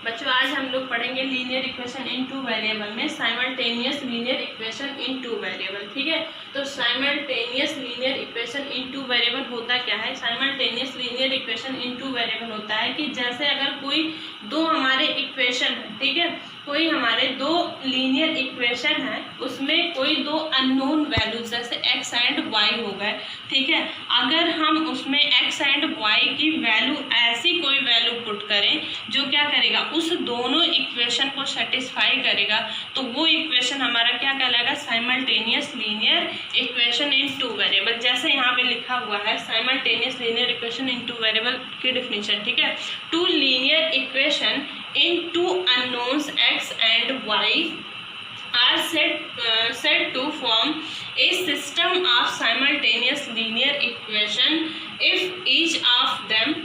बच्चों आज हम लोग पढ़ेंगे linear equation in two variable में simultaneous linear equation in two variable. ठीक है, तो simultaneous linear equation in two variable होता क्या है? Simultaneous linear equation in two variable होता है कि जैसे अगर कोई दो हमारे इक्वेशन है, ठीक है, कोई हमारे दो लीनियर इक्वेशन है, उसमें कोई दो अननोन वैल्यूज जैसे x एंड y हो गए, ठीक है, अगर हम उसमें x एंड y की वैल्यू ऐसी कोई वैल्यू पुट करें जो क्या करेगा, उस दोनों इक्वेशन को सेटिस्फाई करेगा, तो वो इक्वेशन हमारा क्या कहलाएगा? Simultaneous linear equation in two variable. जैसे यहाँ पे लिखा हुआ है simultaneous linear equation in two variable की डिफिनीशन, ठीक है, two linear equation in two unknowns x and y are said to form a system of simultaneous linear equation if each of them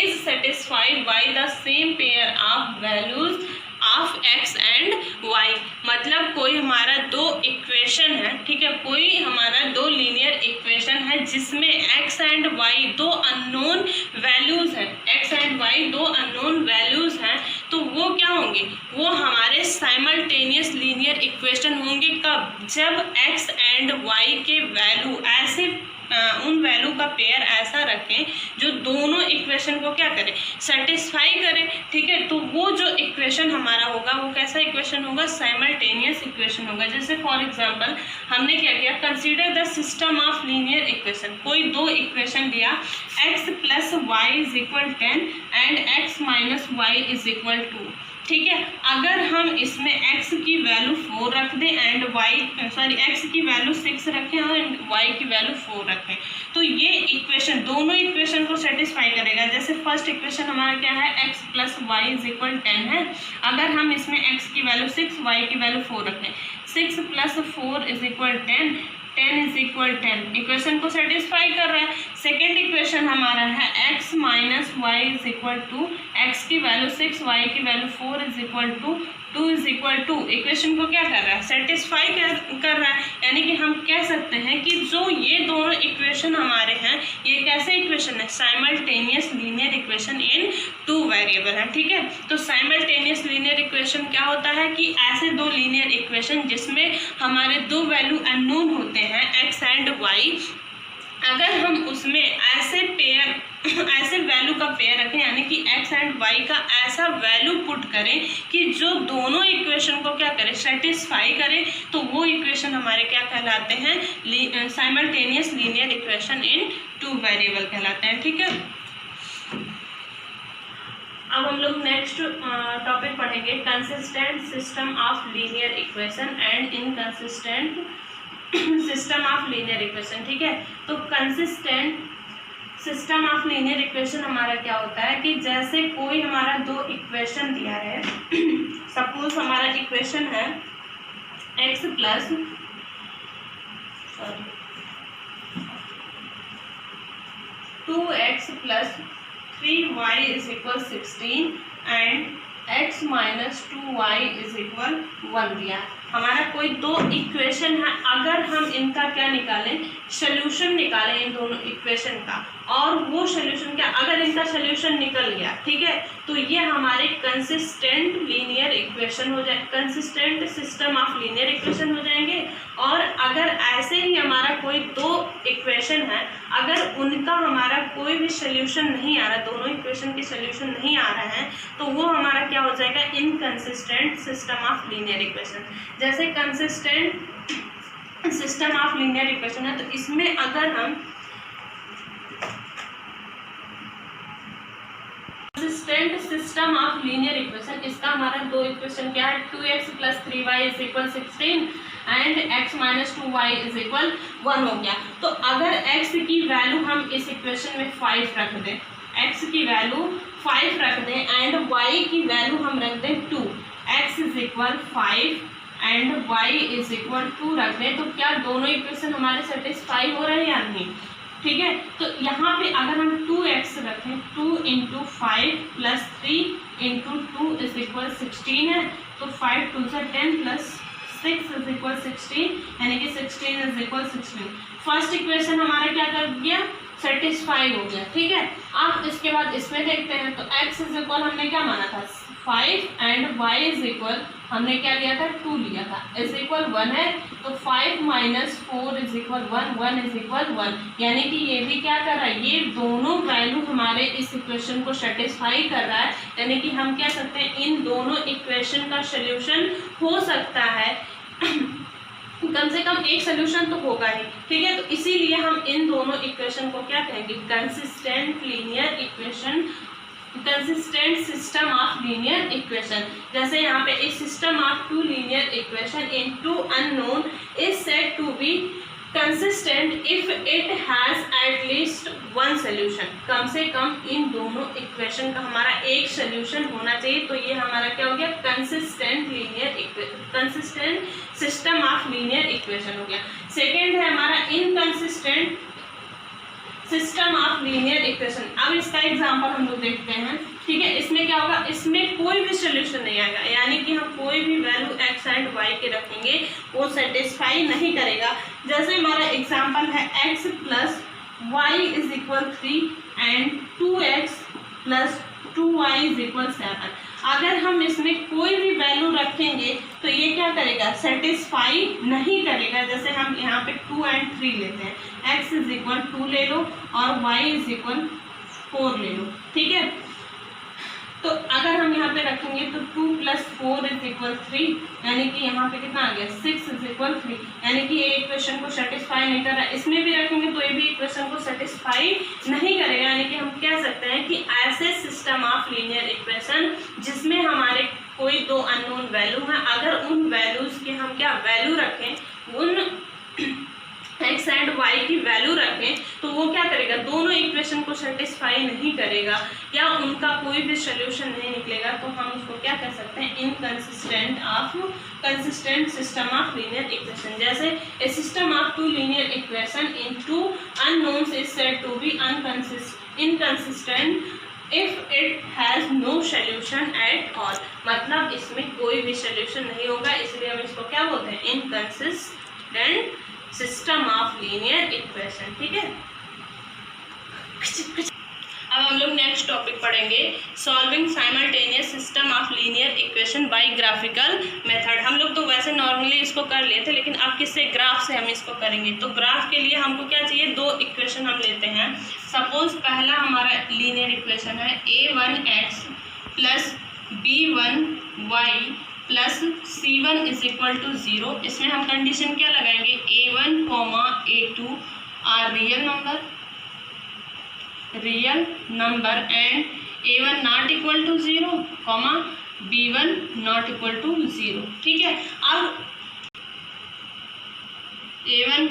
is satisfied by the same pair of values of x and y। मतलब कोई हमारा दो equation है, ठीक है, कोई हमारा दो लीनियर इक्वेशन है जिसमें x एंड y दो अननोन वैल्यूज हैं, x एंड y दो अननोन वैल्यूज हैं, तो वो क्या होंगे? वो हमारे साइमल्टेनियस लीनियर इक्वेशन होंगे। कब? जब x एंड y के वैल्यू ऐसे उन वैल्यू का पेयर ऐसा रखें जो दोनों इक्वेशन को क्या करे? सेटिस्फाई करे। ठीक है, तो वो जो इक्वेशन हमारा होगा वो कैसा इक्वेशन होगा? साइमल्टेनियस इक्वेशन होगा। जैसे फॉर एग्जांपल हमने क्या किया, consider the system of linear equation. कोई दो इक्वेशन दिया, x plus y is equal 10 and x minus y is equal 2। ठीक है, अगर हम इसमें x की वैल्यू 4 रख दें एंड x की वैल्यू 6 रखें और y की वैल्यू 4 रखें, तो ये इक्वेशन दोनों इक्वेशन को सेटिस्फाई करेगा। जैसे फर्स्ट इक्वेशन हमारा क्या है, x plus y is equal 10 है, अगर हम इसमें x की वैल्यू 6, y की वैल्यू 4 रखें, 6 plus 4 is equal 10, 10 is equal 10, equation को सेटिस्फाई कर रहा है। सेकेंड इक्वेशन हमारा है x minus y is equal to, x की वैल्यू 6, y की वैल्यू 4 is equal to 2 is equal to, equation को क्या कर रहा है? सेटिस्फाई कर रहा है। यानी कि हम कह सकते हैं कि जो ये दोनों इक्वेशन हमारे हैं, ये कैसे इक्वेशन है? Simultaneous linear equation in two variable है। ठीक है, तो साइमल्टेनियस लीनियर इक्वेशन क्या होता है कि ऐसे दो लीनियर इक्वेशन जिसमें हमारे दो वैल्यू अननोन होते हैं x एंड y, अगर हम उसमें ऐसे वैल्यू का पेयर रखें, यानी कि x एंड y का ऐसा वैल्यू पुट करें कि जो दोनों इक्वेशन को क्या करे? सेटिस्फाई करे, तो वो इक्वेशन हमारे क्या कहलाते हैं? Simultaneous linear equation in two variable कहलाते हैं। ठीक है, अब हम लोग नेक्स्ट टॉपिक पढ़ेंगे, consistent system of linear equation and inconsistent system of linear equation. ठीक है, तो consistent system of linear equation हमारा क्या होता है कि जैसे कोई हमारा दो इक्वेशन दिया है, सपोज हमारा इक्वेशन है x plus 2x plus 3y is equal 16 and x minus 2y is equal 1 दिया। हमारा कोई दो इक्वेशन है, अगर हम इनका क्या निकालें? सोल्यूशन निकालें इन दोनों इक्वेशन का, और वो सोल्यूशन क्या, अगर इनका सोल्यूशन निकल गया, ठीक है, तो ये हमारे कंसिस्टेंट लीनियर इक्वेशन हो जाए, consistent system of linear equation हो जाएंगे। और अगर ऐसे ही हमारा कोई दो इक्वेशन है, अगर उनका हमारा कोई भी सोल्यूशन नहीं आ रहा, दोनों इक्वेशन के सोल्यूशन नहीं आ रहा है, तो वो हमारा क्या हो जाएगा? Inconsistent system of linear equation. जैसे consistent system of linear equation है, तो इसमें अगर हम consistent system of linear equation, इसका हमारा दो इक्वेशन क्या है, 2x plus 3y is equal 16 and x minus 2y is equal 1 हो गया। तो अगर x की वैल्यू हम इस इक्वेशन में 5 रख दें, x की वैल्यू 5 रख दें एंड y की वैल्यू हम रख दें 2, x is equal 5 and y is equal 2 रख दें, तो क्या दोनों इक्वेशन हमारे सेटिस्फाई हो रहे हैं या नहीं? ठीक है, तो यहाँ पे अगर हम 2x रखें, 2 into 5 plus 3 into 2 is equal 16 है, तो 5 2 से 10 प्लस 6 इज इक्वल 16, यानी कि 16 इज इक्वल 16। फर्स्ट इक्वेशन हमारा क्या कर गया? सेटिस्फाई हो गया। ठीक है, अब इसके बाद इसमें देखते हैं, तो x इज इक्वल हमने क्या माना था? 5 एंड y इज इक्वल, हमने क्या लिया था 2 लिया था, इज इक्वल 1 है, तो 5 minus 4 is equal 1, 1 is equal 1, यानी कि ये भी क्या कर रहा है, ये दोनों वैल्यू हमारे इस इक्वेशन को सेटिस्फाई कर रहा है, यानी कि हम कह सकते हैं इन दोनों इक्वेशन का सोल्यूशन हो सकता है कम से कम एक सोल्यूशन तो होगा ही, ठीक है। तो इसीलिए हम इन दोनों इक्वेशन को क्या कहेंगे, consistent linear equation, consistent system of linear equation. जैसे यहाँ पे a system of two linear equation in two unknown is said to be consistent if it has at least one solution. कम से कम इन दोनों इक्वेशन का हमारा एक सोल्यूशन होना चाहिए, तो ये हमारा क्या हो गया, consistent linear consistent system of linear equation हो गया। सेकेंड है हमारा inconsistent system of linear equation. अब इसका एग्जांपल हम लोग देखते हैं, ठीक है। इसमें क्या होगा, इसमें कोई भी सोल्यूशन नहीं आएगा, यानी कि हम कोई भी वैल्यू x एंड y के रखेंगे वो सेटिस्फाई नहीं करेगा। जैसे हमारा एग्जांपल है x plus y is equal 3 and 2x plus 2y is equal 7। अगर हम इसमें कोई भी वैल्यू रखेंगे तो ये क्या करेगा, सेटिस्फाई नहीं करेगा। जैसे हम यहाँ पे 2 एंड 3 लेते हैं, x इज इक्वल 2 ले लो और y इज इक्वल 4 ले लो, ठीक है। तो अगर हम यहाँ पे रखेंगे तो 2 प्लस 4 इज इक्वल 3, यानी कि यहाँ पे कितना आ गया 6 इज इक्वल 3, यानी कि ये इक्वेशन को सेटिस्फाई नहीं कर रहा है। इसमें भी रखेंगे तो ये भी इक्वेशन को सेटिस्फाई नहीं करेगा, यानी कि हम कह सकते हैं कि ऐसे सिस्टम ऑफ लीनियर इक्वेशन जिसमें हमारे कोई दो अननोन वैल्यू हैं, अगर उन वैल्यूज के हम क्या वैल्यू रखें, उन x एंड y की वैल्यू रखें, तो वो क्या करेगा, दोनों इक्वेशन को सेटिस्फाई नहीं करेगा या उनका कोई भी सोल्यूशन नहीं निकलेगा, तो हम उसको क्या कह सकते हैं, consistent system of linear equation. जैसे a system of two linear equation in two unknowns is said to be inconsistent if it has no solution at all, मतलब इसमें कोई भी सोल्यूशन नहीं होगा, इसलिए हम इसको क्या बोलते हैं, inconsistent system of linear equation, ठीक है। अब हम लोग नेक्स्ट टॉपिक पढ़ेंगे, solving simultaneous system of linear equation by graphical method. हम लोग तो वैसे नॉर्मली इसको कर लिए थे, लेकिन अब किससे, ग्राफ से हम इसको करेंगे। तो ग्राफ के लिए हमको क्या चाहिए, दो इक्वेशन हम लेते हैं। सपोज पहला हमारा लीनियर इक्वेशन है a1x plus b1y plus c1 is equal to 0। इसमें हम कंडीशन क्या लगाएंगे, a1 a2 are real number and a1 not equal to 0, b1 not equal to 0, ठीक है। अब a1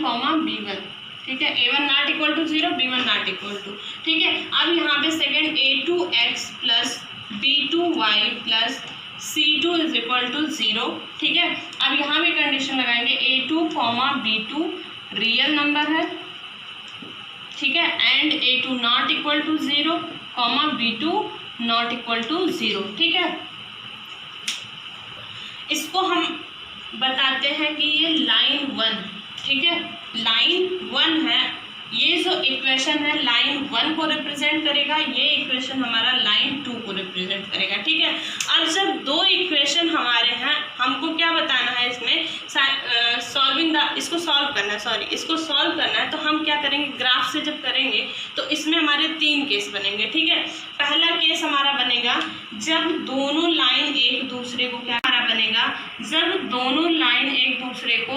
b1, ठीक है, a1 not equal to 0, b1 not equal to, ठीक है। अब यहाँ पे second a2x plus b2y plus c2 is equal to 0, ठीक है। अब यहाँ भी कंडीशन लगाएंगे a2 b2 रियल नंबर है, ठीक है, and a2 not equal to 0, b2 not equal to 0, ठीक है। इसको हम बताते हैं कि ये लाइन 1, ठीक है, लाइन 1 है। ये जो इक्वेशन है लाइन 1 को रिप्रेजेंट करेगा, ये इक्वेशन हमारा लाइन 2 को रिप्रेजेंट करेगा, ठीक है। अब जब दो इक्वेशन हमारे हैं, हमको क्या बताना है, इसमें इसको सॉल्व करना है, तो हम क्या करेंगे, ग्राफ से जब करेंगे तो इसमें हमारे 3 केस बनेंगे, ठीक है। पहला केस हमारा बनेगा जब दोनों लाइन एक दूसरे को क्या हमारा बनेगा, जब दोनों लाइन एक दूसरे को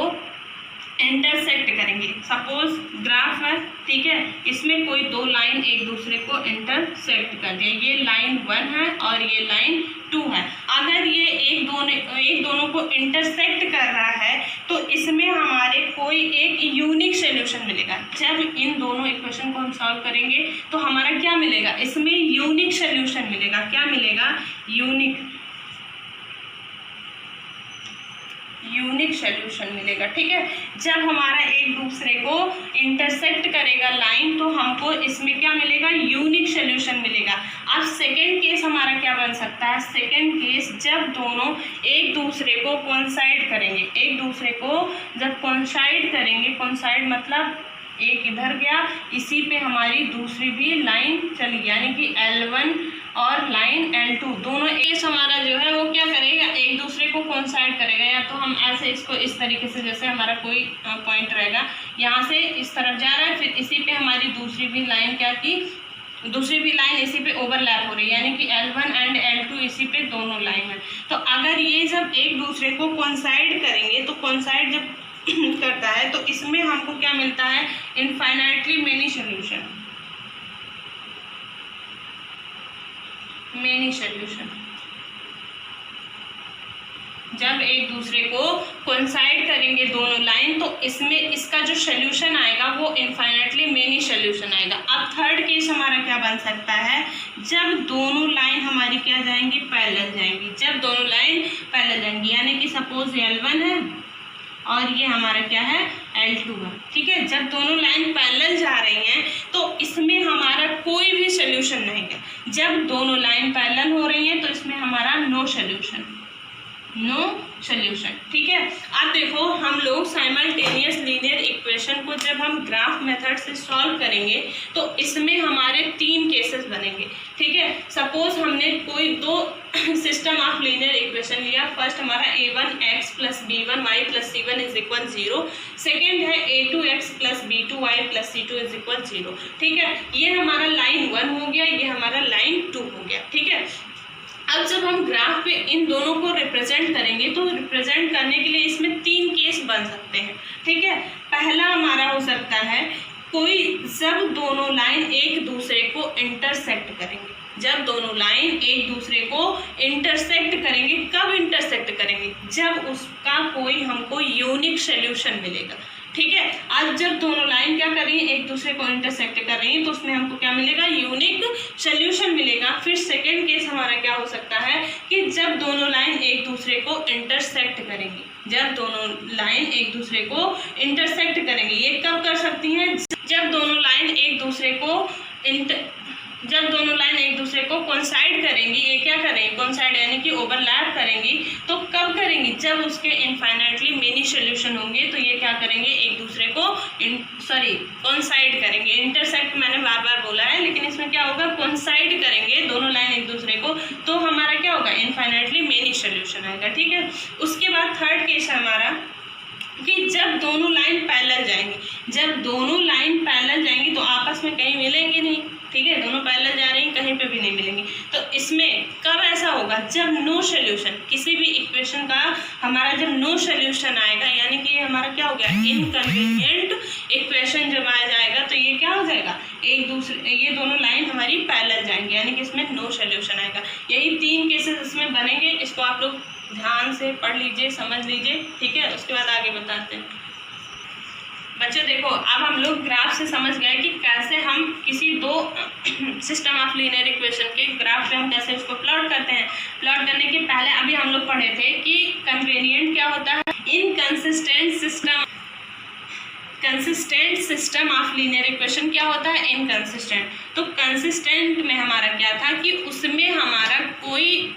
इंटरसेक्ट करेंगे। सपोज ग्राफ है, ठीक है, इसमें कोई दो लाइन एक दूसरे को इंटरसेक्ट कर दिया, ये लाइन 1 है और ये लाइन 2 है। अगर ये एक दोनों को इंटरसेक्ट कर रहा है तो इसमें हमारे कोई एक यूनिक सोल्यूशन मिलेगा। जब इन दोनों इक्वेशन को हम सॉल्व करेंगे तो हमारा क्या मिलेगा, इसमें यूनिक सोल्यूशन मिलेगा। क्या मिलेगा, यूनिक सोल्यूशन मिलेगा, ठीक है। जब हमारा एक दूसरे को इंटरसेक्ट करेगा लाइन, तो हमको इसमें क्या मिलेगा, यूनिक सोल्यूशन मिलेगा। अब सेकेंड केस हमारा क्या बन सकता है, सेकेंड केस जब दोनों एक दूसरे को कोइंसाइड करेंगे, एक दूसरे को जब कोइंसाइड करेंगे, कोइंसाइड मतलब एक इधर गया, इसी पे हमारी दूसरी भी लाइन चली, यानी कि L1 और लाइन L2 दोनों केस हमारा जो है वो क्या करेगा, एक दूसरे को कोइंसाइड करेगा। या तो हम ऐसे इसको इस तरीके से, जैसे हमारा कोई पॉइंट रहेगा यहाँ से इस तरफ जा रहा है, फिर इसी पे हमारी दूसरी भी लाइन क्या की, दूसरी भी लाइन इसी पे ओवरलैप हो रही है, यानी कि L1 एंड L2 इसी पे दोनों लाइन है। तो अगर ये जब एक दूसरे को कोइंसाइड करेंगे, तो कोइंसाइड जब करता है तो इसमें हमको क्या मिलता है, infinitely many solution, many solution. जब एक दूसरे को कोइंसाइड करेंगे दोनों लाइन, तो इसमें इसका जो सोल्यूशन आएगा वो इनफाइनाइटली मेनी सोल्यूशन आएगा। अब थर्ड केस हमारा क्या बन सकता है, जब दोनों लाइन हमारी क्या जाएंगी, पैरेलल जाएंगी। जब दोनों लाइन पैरेलल जाएंगी, यानी कि सपोज L1 है और ये हमारा क्या है, L2 है, ठीक है। जब दोनों लाइन पैरेलल जा रही हैं तो इसमें हमारा कोई भी सोल्यूशन नहीं है। जब दोनों लाइन पैरेलल हो रही हैं तो इसमें हमारा नो सोल्यूशन, नो सोल्यूशन, ठीक है। अब देखो हम लोग साइमल्टेनियस लीनियर इक्वेशन को जब हम ग्राफ मेथड से सॉल्व करेंगे तो इसमें हमारे 3 केसेस बनेंगे, ठीक है। सपोज हमने कोई 2 सिस्टम ऑफ लीनियर इक्वेशन लिया। फर्स्ट हमारा a1x + b1y + c1 = 0, सेकेंड है a2x + b2y + c2 = 0, ठीक है। ये हमारा लाइन 1 हो गया, ये हमारा लाइन 2 हो गया, ठीक है। अब जब हम ग्राफ पे इन दोनों को रिप्रेजेंट करेंगे तो रिप्रेजेंट करने के लिए इसमें 3 केस बन सकते हैं, ठीक है। पहला हमारा हो सकता है कोई जब दोनों लाइन एक दूसरे को इंटरसेक्ट करेंगे, जब दोनों लाइन एक दूसरे को इंटरसेक्ट करेंगे। कब इंटरसेक्ट करेंगे, जब उसका कोई हमको यूनिक सोल्यूशन मिलेगा, ठीक है। आज जब दोनों लाइन क्या कर रही है, एक दूसरे को इंटरसेक्ट कर रही है, तो उसमें हमको क्या मिलेगा, यूनिक सोल्यूशन मिलेगा। फिर सेकेंड केस हमारा क्या हो सकता है कि जब दोनों लाइन एक दूसरे को इंटरसेक्ट करेंगी, जब दोनों लाइन एक दूसरे को इंटरसेक्ट करेंगी। ये कब कर सकती हैं, जब दोनों लाइन एक दूसरे को कोइंसाइड करेंगी। ये क्या करेंगी, कोइंसाइड यानी कि ओवरलैप करेंगी। तो कब करेंगी, जब उसके इनफाइनाइटली मेनी सोल्यूशन होंगे, तो ये क्या करेंगे, एक दूसरे को कोइंसाइड करेंगे। इंटरसेक्ट मैंने बार बार बोला है, लेकिन इसमें क्या होगा, कोइंसाइड करेंगे दोनों लाइन एक दूसरे को, तो हमारा क्या होगा, इनफाइनाइटली मेनी सोल्यूशन आएगा, ठीक है। उसके बाद थर्ड केस है हमारा कि जब दोनों लाइन पैरेलल जाएंगी, जब दोनों लाइन पैरेलल जाएंगी तो आपस में कहीं मिलेंगे नहीं, ठीक है। दोनों पैरेलल जा रही हैं, कहीं पे भी नहीं मिलेंगी। तो इसमें कब ऐसा होगा, जब नो सोल्यूशन, किसी भी इक्वेशन का हमारा जब नो सोल्यूशन आएगा, यानी कि हमारा क्या हो गया, इनकन्वीनियंट इक्वेशन जब आ जाएगा, तो ये क्या हो जाएगा, एक दूसरे, ये दोनों लाइन हमारी पैरेलल जाएंगी, यानी कि इसमें नो सोल्यूशन आएगा। यही 3 केसेस इसमें बनेंगे। इसको आप लोग ध्यान से पढ़ लीजिए, समझ लीजिए, ठीक है। उसके बाद आगे बताते हैं। बच्चों देखो, अब हम लोग ग्राफ से समझ गए कि कैसे हम किसी 2 सिस्टम ऑफ लीनियर इक्वेशन के ग्राफ पे हम कैसे उसको प्लॉट करते हैं। प्लॉट करने के पहले अभी हम लोग पढ़े थे कि कन्वीनियंट क्या होता है, inconsistent system of linear equation क्या होता है, इनकंसिस्टेंट। तो कंसिस्टेंट में हमारा क्या था कि उसमें हमारा कोई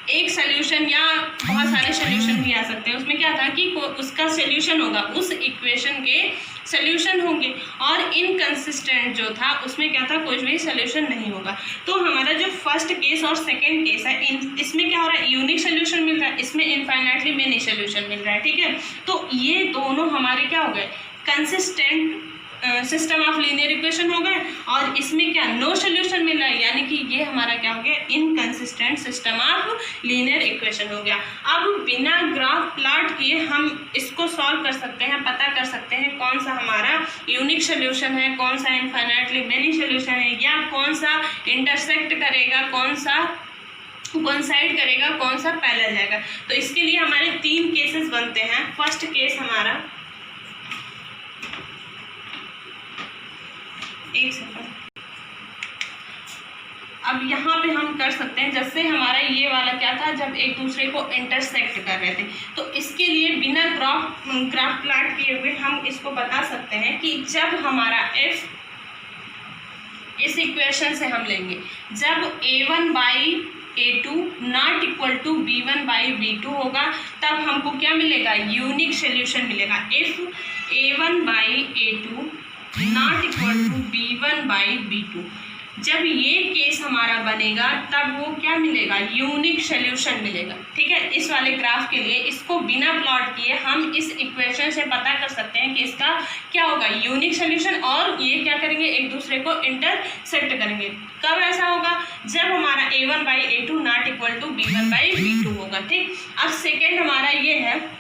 एक सोल्यूशन या बहुत सारे सोल्यूशन भी आ सकते हैं। उसमें क्या था कि उसका सोल्यूशन होगा, उस इक्वेशन के सोल्यूशन होंगे। और इनकंसिस्टेंट जो था उसमें क्या था, कोई भी सोल्यूशन नहीं होगा। तो हमारा जो फर्स्ट केस और सेकंड केस है, इसमें क्या हो रहा है, यूनिक सोल्यूशन मिल रहा है, इसमें इनफाइनाइटली मेनी सोल्यूशन मिल रहा है, ठीक है। तो ये दोनों हमारे क्या हो गए, consistent system of linear equation हो गए, और इसमें क्या, नो सोल्यूशन मिल रहा है, यानी कि ये हमारा क्या हो गया, inconsistent system of linear equation हो गया। अब बिना ग्राफ प्लॉट किए हम इसको सॉल्व कर सकते हैं, पता कर सकते हैं कौन सा हमारा यूनिक सोल्यूशन है, कौन सा इनफाइनाइटली मेनी सोल्यूशन है, या कौन सा इंटरसेक्ट करेगा, कौन सा कोइंसाइड करेगा, कौन सा पैरेलल जाएगा। तो इसके लिए हमारे 3 केसेस बनते हैं। फर्स्ट केस हमारा, एक सेकंड, अब यहाँ पे हम कर सकते हैं, जैसे हमारा ये वाला क्या था, जब एक दूसरे को इंटरसेक्ट कर रहे थे। तो इसके लिए बिना ग्राफ प्लॉट किए हुए हम इसको बता सकते हैं कि जब हमारा f, इस इक्वेशन से हम लेंगे, जब a1/a2 not equal to b1/b2 होगा, तब हमको क्या मिलेगा, यूनिक सोल्यूशन मिलेगा। If a1/a2 not equal to b1/b2, जब ये केस हमारा बनेगा तब वो क्या मिलेगा, यूनिक सोल्यूशन मिलेगा। ठीक है, इस वाले ग्राफ के लिए इसको बिना प्लॉट किए हम इस इक्वेशन से पता कर सकते हैं कि इसका क्या होगा, यूनिक सोल्यूशन, और ये क्या करेंगे, एक दूसरे को इंटरसेक्ट करेंगे। कब ऐसा होगा, जब हमारा a1/a2 not equal to b1/b2 होगा। ठीक, अब सेकेंड हमारा ये है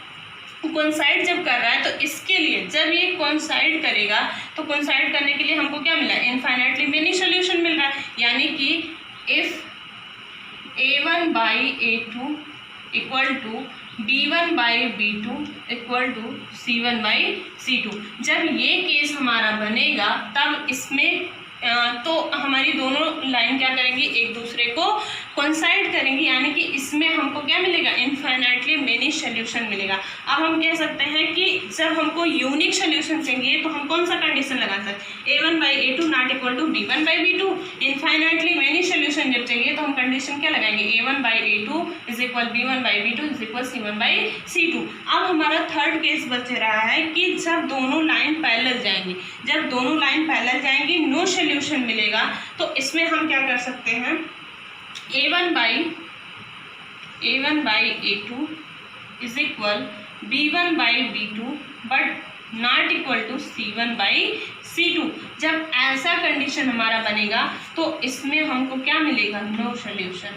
कोइंसाइड जब कर रहा है, तो इसके लिए जब ये कोइंसाइड करेगा तो कोइंसाइड करने के लिए हमको क्या मिला, इनफाइनाइटली मेनी सोल्यूशन मिल रहा है। यानी कि if a1/a2 equal to b1/b2 equal to c1/c2, जब ये केस हमारा बनेगा तब इसमें तो हमारी दोनों लाइन क्या करेंगी, एक दूसरे को कोइंसाइड करेंगी, यानी कि इसमें हमको क्या मिलेगा, इनफाइनाइटली मेनी सोल्यूशन मिलेगा। अब हम कह सकते हैं कि जब हमको यूनिक सोल्यूशन चाहिए तो हम कौन सा कंडीशन लगा सकते हैं, a1/a2 not equal to b1/b2। Infinitely many solution जब चाहिए तो हम कंडीशन क्या लगाएंगे, a1/a2 is equal b1/b2 is equal c1/c2। अब हमारा थर्ड केस बच रहा है कि जब दोनों लाइन पैरेलल जाएंगी, जब दोनों लाइन पैरेलल जाएंगी नो सोल्यूशन मिलेगा, तो इसमें हम क्या कर सकते हैं, a1/a2 is equal b1/b2 but not equal to c1/c2। जब ऐसा कंडीशन हमारा बनेगा तो इसमें हमको क्या मिलेगा, नो सोल्यूशन।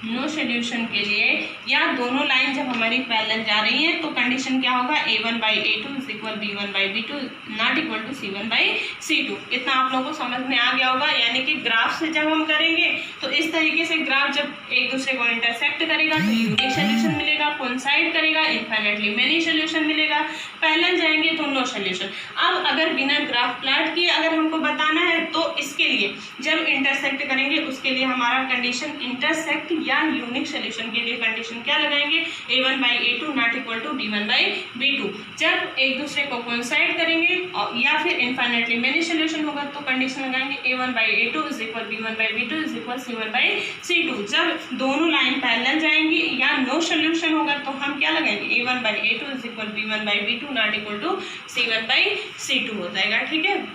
नो सोल्यूशन के लिए या दोनों लाइन जब हमारी पैरेलल जा रही हैं तो कंडीशन क्या होगा, a1/a2 is equal b1/b2 not equal to c1/c2। इतना आप लोगों को समझ में आ गया होगा। यानी कि ग्राफ से जब हम करेंगे तो इस तरीके से ग्राफ जब एक दूसरे को इंटरसेक्ट करेगा तो यूनिक सोल्यूशन मिलेगा, कोइंसाइड करेगा इनफाइनाइटली मेनी सोल्यूशन मिलेगा, पैरेलल जाएंगे तो नो सोल्यूशन। अब अगर बिना ग्राफ प्लॉट किए अगर हमको बताना है तो इसके लिए जब इंटरसेक्ट करेंगे उसके लिए हमारा कंडीशन इंटरसेक्ट या यूनिक सोल्यूशन के लिए कंडीशन क्या लगाएंगे, a1/a2 not equal to b1/b2। जब एक दूसरे को कोइंसाइड करेंगे या फिर इनफाइनाइटली मेनी सोल्यूशन होगा तो कंडीशन लगाएंगे a1/a2 is equal b1/b2 is equal c1/c2। जब दोनों लाइन पैरेलल जाएंगी या नो सोल्यूशन होगा तो हम क्या लगाएंगे, a1/a2 is equal b1/b2 not equal to c1/c2 हो जाएगा। ठीक है।